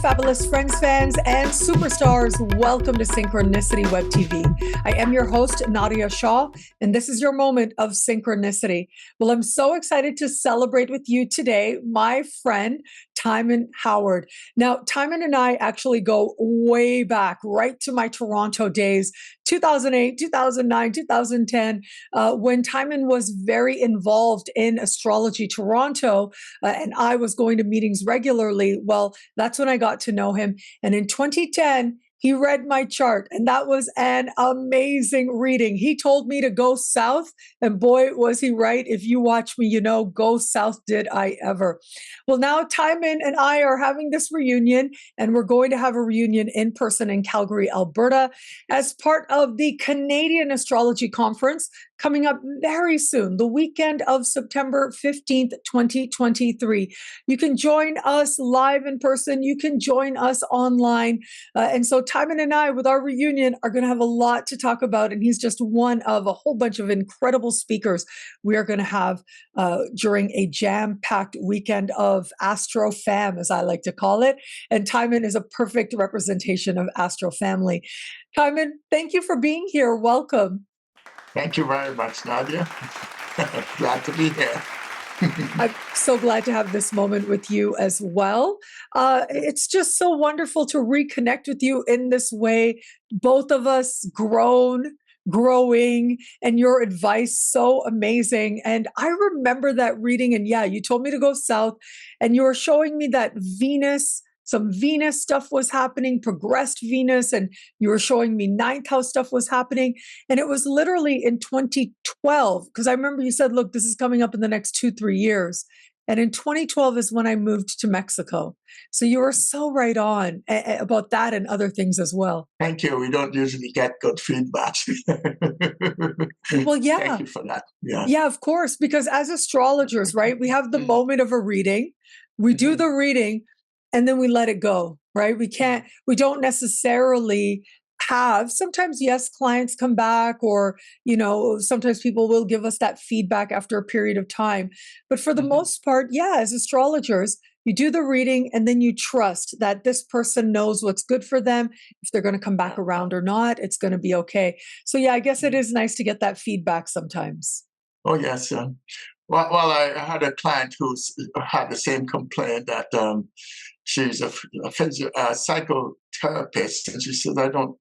fabulous friends, fans, and superstars. Welcome to Synchronicity Web TV. I am your host, Nadiya Shah, and this is your moment of synchronicity. Well, I'm so excited to celebrate with you today, my friend, Timon Howard. Now, Timon and I actually go way back, right to my Toronto days, 2008, 2009, 2010, when Timon was very involved in Astrology Toronto, and I was going to meetings regularly. Well, that's when I got to know him. And in 2010, he read my chart, and that was an amazing reading. He told me to go south, and boy, was he right. If you watch me, you know, go south did I ever. Well, now Timon and I are having this reunion, and we're going to have a reunion in person in Calgary, Alberta, as part of the Canadian Astrology Conference coming up very soon, the weekend of September 15th, 2023. You can join us live in person. You can join us online. And so Timon and I, with our reunion, are going to have a lot to talk about. And he's just one of a whole bunch of incredible speakers we are going to have during a jam-packed weekend of Astro Fam, as I like to call it. And Timon is a perfect representation of Astro Family. Timon, thank you for being here. Welcome. Thank you very much, Nadiya. Glad to be here. I'm so glad to have this moment with you as well. It's just so wonderful to reconnect with you in this way. Both of us growing, and your advice so amazing. And I remember that reading, and yeah, you told me to go south, and you were showing me that some Venus stuff was happening, progressed Venus, and you were showing me ninth house stuff was happening. And it was literally in 2012, because I remember you said, look, this is coming up in the next 2-3 years. And in 2012 is when I moved to Mexico. So you were so right on about that and other things as well. Thank you. We don't usually get good feedback. Well, yeah. Thank you for that. Yeah, of course, because as astrologers, right, we have the moment of a reading, we do the reading, and then we let it go, right? We don't necessarily have, sometimes, yes, clients come back, or, you know, sometimes people will give us that feedback after a period of time. But for the most part, yeah, as astrologers, you do the reading and then you trust that this person knows what's good for them. If they're going to come back around or not, it's going to be okay. So yeah, I guess it is nice to get that feedback sometimes. Oh, yes. Well, I had a client who had the same complaint that she's a psychotherapist, and she says, I don't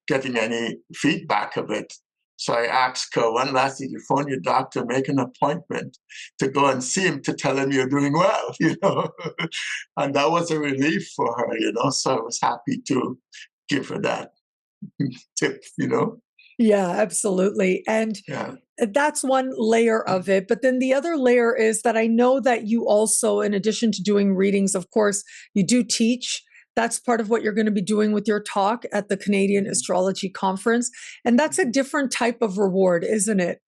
getting any feedback of it. So I asked her, when last did you phone your doctor, make an appointment to go and see him to tell him you're doing well, you know? And that was a relief for her, you know? So I was happy to give her that tip, you know? Yeah, absolutely. And that's one layer of it. But then the other layer is that I know that you also, in addition to doing readings, of course, you do teach. That's part of what you're going to be doing with your talk at the Canadian Astrology Conference. And that's a different type of reward, isn't it?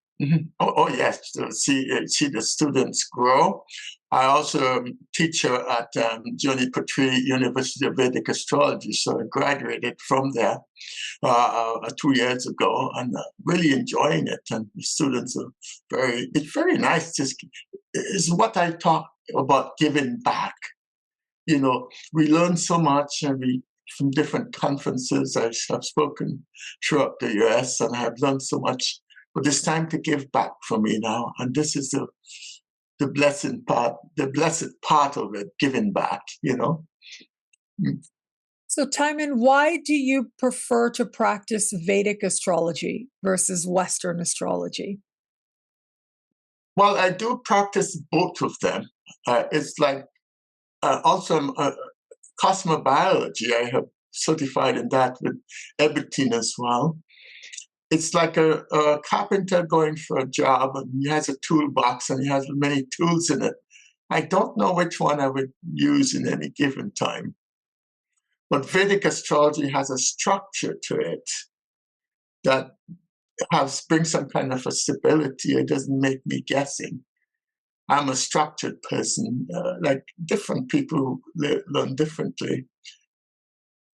Oh, yes, to see the students grow. I also teach at Juniper University of Vedic Astrology, so I graduated from there 2 years ago, and really enjoying it. And the students are it's very nice. It's what I talk about, giving back. You know, we learn so much, and from different conferences. I have spoken throughout the US, and I have learned so much. But it's time to give back for me now, and this is the blessed part of it, giving back, you know. So, Timon, why do you prefer to practice Vedic astrology versus Western astrology? Well, I do practice both of them. It's like also cosmobiology. I have certified in that with everything as well. It's like a carpenter going for a job, and he has a toolbox and he has many tools in it. I don't know which one I would use in any given time. But Vedic astrology has a structure to it that brings some kind of a stability. It doesn't make me guessing. I'm a structured person, like different people learn differently.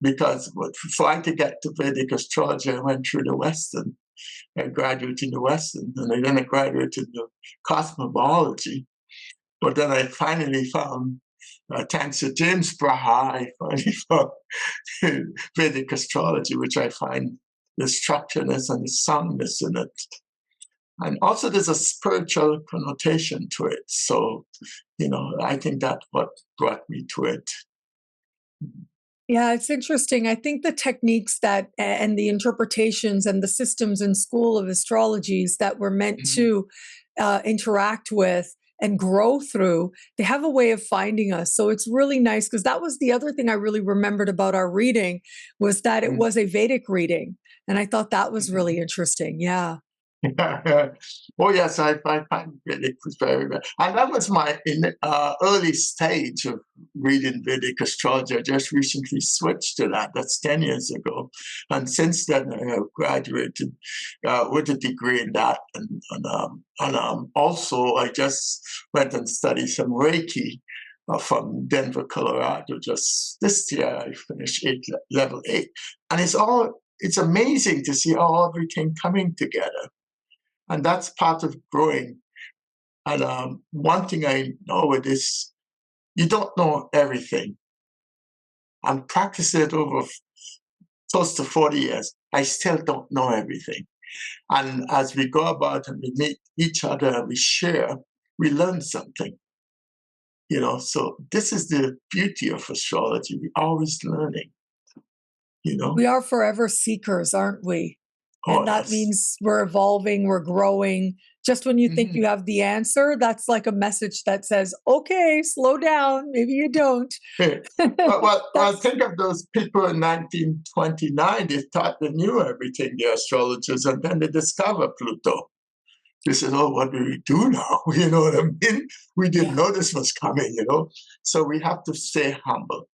Because for I to get to Vedic astrology, I went through the Western. I graduated in the Western, and then I graduated in the cosmobiology. But then I finally found thanks to James Braha, I finally found Vedic astrology, which I find the structureness and the soundness in it. And also there's a spiritual connotation to it. So, I think that's what brought me to it. Yeah, it's interesting. I think the techniques and the interpretations and the systems in school of astrologies that were meant to interact with and grow through, they have a way of finding us. So it's really nice, because that was the other thing I really remembered about our reading, was that it was a Vedic reading. And I thought that was really interesting. Yeah. Oh yes, I find Vedic was very good, and that was my early stage of reading Vedic astrology. I just recently switched to that. That's 10 years ago, and since then I have graduated with a degree in that, and also I just went and studied some Reiki from Denver, Colorado. Just this year I finished level 8, and it's amazing to see everything coming together. And that's part of growing. And one thing I know with this, you don't know everything. I'm practicing it over close to 40 years. I still don't know everything. And as we go about and we meet each other and we share, we learn something. So this is the beauty of astrology. We're always learning. We are forever seekers, aren't we? Oh, And that yes. means we're evolving, we're growing. Just when you think you have the answer, that's like a message that says, okay, slow down. Maybe you don't. Well, think of those people in 1929. They thought they knew everything, the astrologers, and then they discover Pluto. They said, oh, what do we do now? You know what I mean? We didn't know this was coming, So we have to stay humble.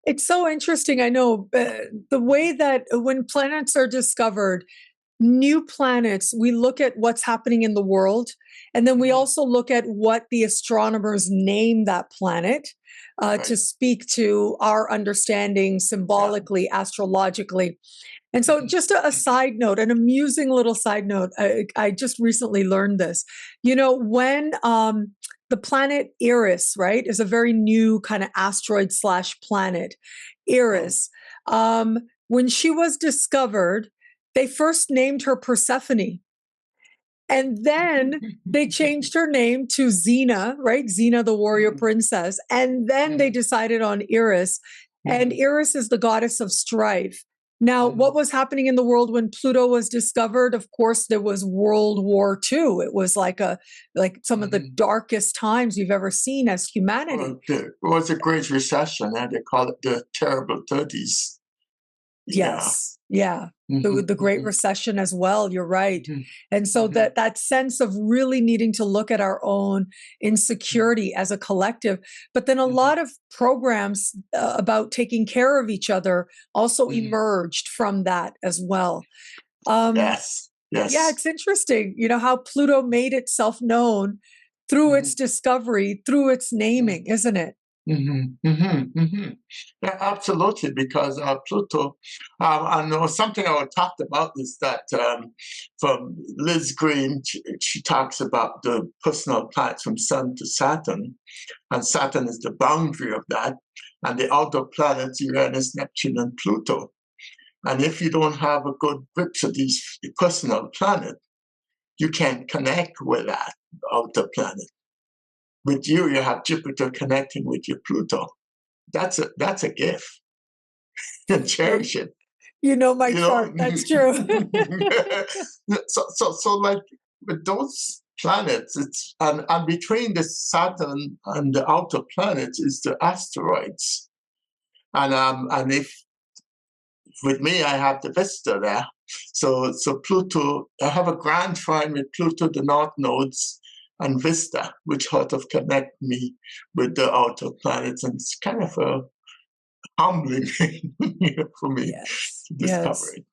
It's so interesting. I know the way that when planets are discovered, new planets, we look at what's happening in the world, and then we also look at what the astronomers name that planet to speak to our understanding symbolically, astrologically. And so just a side note, an amusing little side note, I just recently learned this. When the planet Eris, right, is a very new kind of asteroid / planet, Eris, when she was discovered, they first named her Persephone. And then they changed her name to Xena, right? Xena, the warrior princess. And then they decided on Eris. And Eris is the goddess of strife. Now, what was happening in the world when Pluto was discovered? Of course, there was World War II. It was like some of the darkest times we've ever seen as humanity. It was a great recession, and they call it the terrible 30s. Yes. Yeah. The Great Recession as well. You're right. And so that sense of really needing to look at our own insecurity as a collective, but then a lot of programs about taking care of each other also emerged from that as well. Yes. Yeah, it's interesting, how Pluto made itself known through its discovery, through its naming, isn't it? Yeah, absolutely, because Pluto, I know something I talked about is that from Liz Green, she talks about the personal planets from Sun to Saturn, and Saturn is the boundary of that, and the outer planets, Uranus, Neptune, and Pluto. And if you don't have a good grip of these personal planets, you can't connect with that outer planet. With you have Jupiter connecting with your Pluto. That's a gift. And cherish it. My chart. That's true. so like with those planets, it's and between the Saturn and the outer planets is the asteroids. And if with me I have the Vista there. So Pluto, I have a grand trine with Pluto, the North nodes, and Vista, which sort of connect me with the outer planets, and it's kind of a humbling for me to discover it.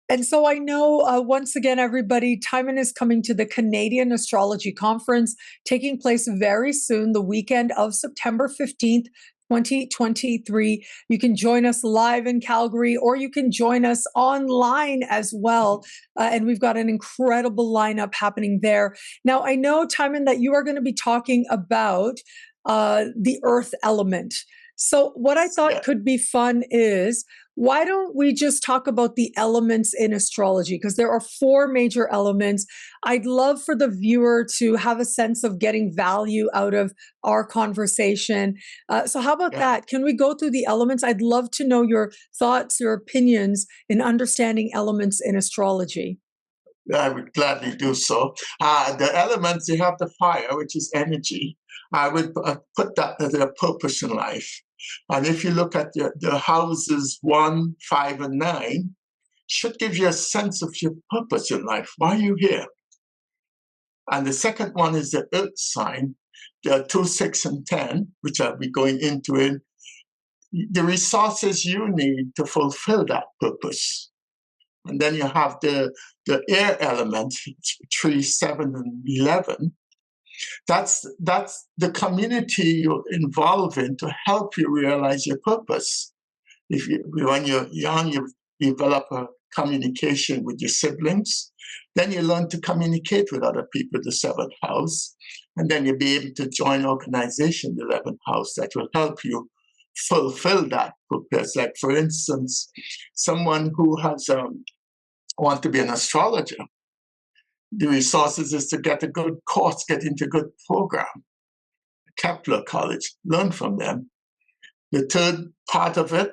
And so I know, once again, everybody, Timon is coming to the Canadian Astrology Conference, taking place very soon, the weekend of September 15th, 2023. You can join us live in Calgary, or you can join us online as well. And we've got an incredible lineup happening there. Now, I know, Timon, that you are going to be talking about the earth element. So what I thought could be fun is, why don't we just talk about the elements in astrology? Because there are 4 major elements. I'd love for the viewer to have a sense of getting value out of our conversation. So how about that? Can we go through the elements? I'd love to know your thoughts, your opinions in understanding elements in astrology. I would gladly do so. The elements, you have the fire, which is energy. I would put that as a purpose in life. And if you look at the houses 1, 5, and 9, should give you a sense of your purpose in life. Why are you here? And the second one is the earth sign, the 2, 6, and 10, which I'll be going into in the resources you need to fulfill that purpose. And then you have the air element, 3, 7, and 11. That's the community you're involved in to help you realize your purpose. When you're young, you develop a communication with your siblings. Then you learn to communicate with other people, the 7th house. And then you'll be able to join organization, the 11th house, that will help you fulfill that purpose. Like, for instance, someone who has want to be an astrologer, the resources is to get a good course, get into a good program, Kepler College, learn from them. The third part of it,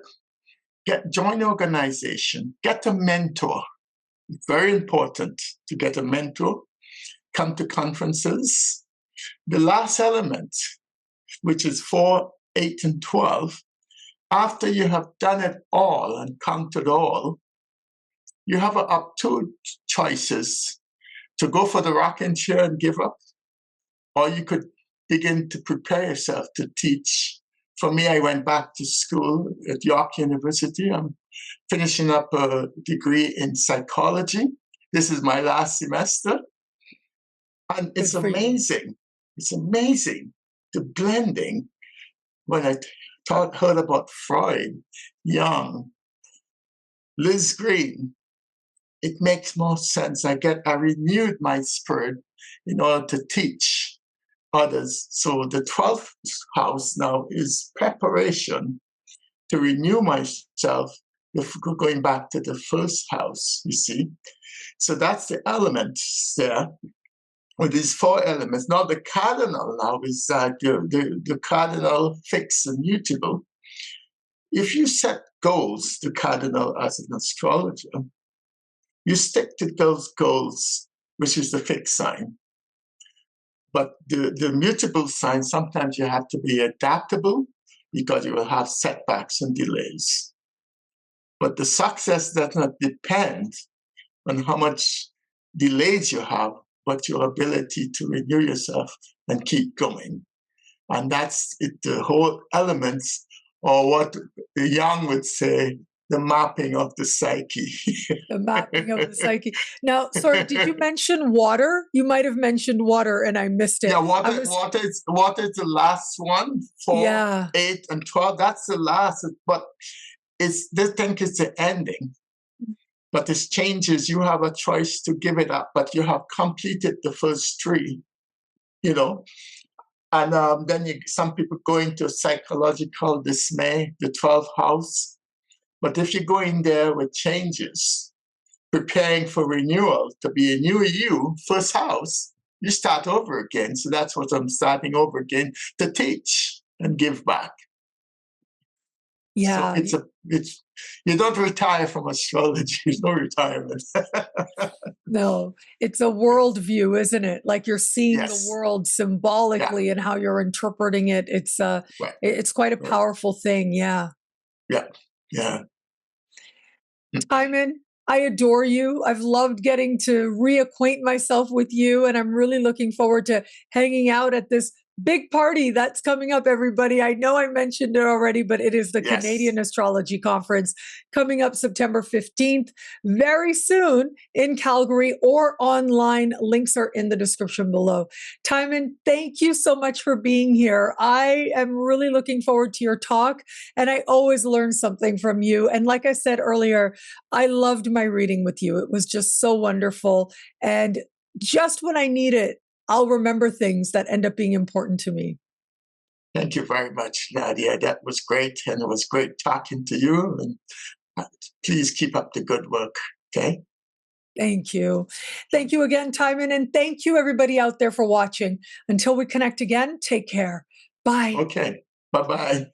join organization, get a mentor. It's very important to get a mentor, come to conferences. The last element, which is 4, 8, and 12, after you have done it all and counted all, you have up 2 choices: to go for the rocking chair and give up, or you could begin to prepare yourself to teach. For me, I went back to school at York University. I'm finishing up a degree in psychology. This is my last semester. And it's amazing. It's amazing, the blending. When I heard about Freud, Jung, Liz Green, it makes more sense. I renewed my spirit in order to teach others. So the 12th house now is preparation to renew myself, going back to the 1st house, you see. So that's the elements there. With these 4 elements. Now the cardinal now is the cardinal fixed and mutable. If you set goals, the cardinal as an astrologer, you stick to those goals, which is the fixed sign. But the mutable sign, sometimes you have to be adaptable because you will have setbacks and delays. But the success does not depend on how much delays you have, but your ability to renew yourself and keep going. And that's it, the whole elements, or what Jung would say, the mapping of the psyche. The mapping of the psyche. Now, sorry, did you mention water? You might have mentioned water and I missed it. Yeah, water is the last one, 4, 8, and 12. That's the last, but this thing is the ending. But this changes, you have a choice to give it up, but you have completed the first 3, you know. And then some people go into psychological dismay, the 12th house. But if you go in there with changes, preparing for renewal, to be a new you, 1st house, you start over again. So that's what I'm starting over again, to teach and give back. Yeah. So you don't retire from astrology. There's no retirement. No, it's a worldview, isn't it? Like you're seeing the world symbolically and how you're interpreting it. It's quite a powerful thing. Yeah. Yeah. Timon, I adore you. I've loved getting to reacquaint myself with you, and I'm really looking forward to hanging out at this big party that's coming up, everybody. I know I mentioned it already, but it is the Canadian Astrology Conference coming up September 15th, very soon in Calgary or online. Links are in the description below. Timon, thank you so much for being here. I am really looking forward to your talk, and I always learn something from you. And like I said earlier, I loved my reading with you. It was just so wonderful. And just when I need it, I'll remember things that end up being important to me. Thank you very much, Nadiya. That was great, and it was great talking to you. And please keep up the good work, okay? Thank you. Thank you again, Timon, and thank you everybody out there for watching. Until we connect again, take care. Bye. Okay, bye-bye.